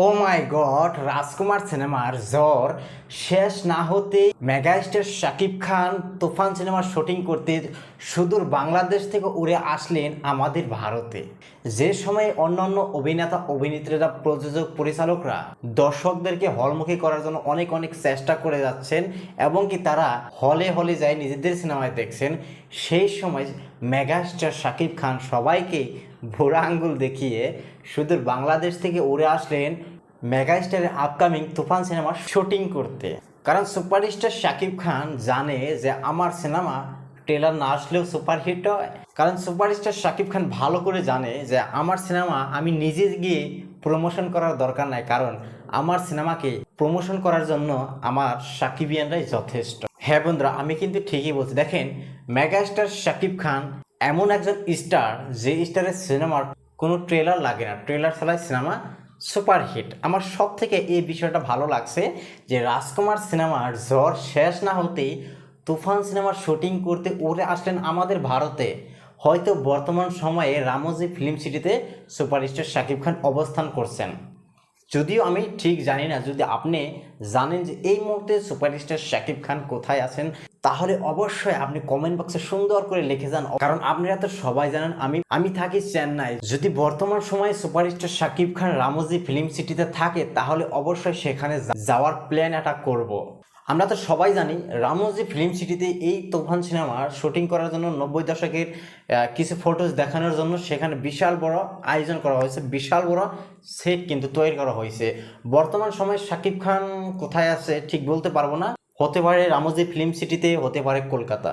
ও মাই god, রাজকুমার সিনেমার জ্বর শেষ না হতেই মেগাস্টার শাকিব খান তুফান সিনেমার শুটিং করতে সুদূর বাংলাদেশ থেকে উড়ে আসলেন আমাদের ভারতে। যে সময়ে অন্যান্য অভিনেতা অভিনেত্রীরা, প্রযোজক, পরিচালকরা দর্শকদেরকে হলমুখী করার জন্য অনেক অনেক চেষ্টা করে যাচ্ছেন এবং কি তারা হলে হলে যায় নিজেদের সিনেমায় দেখছেন, সেই সময় মেগাস্টার শাকিব খান সবাইকে বুড়া আঙ্গুল দেখিয়ে সুদূর বাংলাদেশ থেকে উড়ে আসলেন মেগাস্টারের আপকামিং তুফান সিনেমার শুটিং করতে। কারণ সুপারস্টার শাকিব খান জানে যে আমার সিনেমা ট্রেলার না আসলেও সুপারহিট হয়। কারণ সুপারস্টার শাকিব খান ভালো করে জানে যে আমার সিনেমা আমি নিজে গিয়ে প্রমোশন করার দরকার নাই, কারণ আমার সিনেমাকে প্রমোশন করার জন্য আমার সাকিবিয়ানরাই যথেষ্ট। হ্যাঁ বন্ধুরা, আমি কিন্তু ঠিকই বলছি। দেখেন, মেগাস্টার শাকিব খান এমন একজন স্টার যে স্টারের সিনেমার কোনো ট্রেলার লাগে না, ট্রেলার ছাড়াই সিনেমা সুপারহিট। আমার সব থেকে এই বিষয়টা ভালো লাগছে যে রাজকুমার সিনেমার জ্বর শেষ না হতেই তুফান সিনেমার শুটিং করতে উড়ে আসলেন আমাদের ভারতে। হয়তো বর্তমান সময়ে রামোজি ফিল্ম সিটিতে সুপারস্টার শাকিব খান অবস্থান করছেন। যদিও আমি ঠিক জানি না, যদি আপনি জানেন যে এই মুহূর্তে সুপারস্টার শাকিব খান কোথায় আছেন, তাহলে অবশ্যই আপনি কমেন্ট বক্সে সুন্দর করে লিখে যান। কারণ আপনারা তো সবাই জানেন আমি থাকি চেন্নাই। যদি বর্তমান সময়ে সুপারস্টার শাকিব খান রামোজি ফিল্ম সিটিতে থাকে, তাহলে অবশ্যই সেখানে যাওয়ার প্ল্যান একটা করব। আমরা তো সবাই জানি রামোজি ফিল্ম সিটিতে এই তুফান সিনেমার শুটিং করার জন্য 90 দশকের কিছু ফটোজ দেখানোর জন্য সেখানে বিশাল বড় আয়োজন করা হয়েছে, বিশাল বড় সেট কিন্তু তৈরি করা হয়েছে। বর্তমান সময়ে শাকিব খান কোথায় আছে ঠিক বলতে পারবো না, হতে পারে রামোজি ফিল্ম সিটিতে, হতে পারে কলকাতা।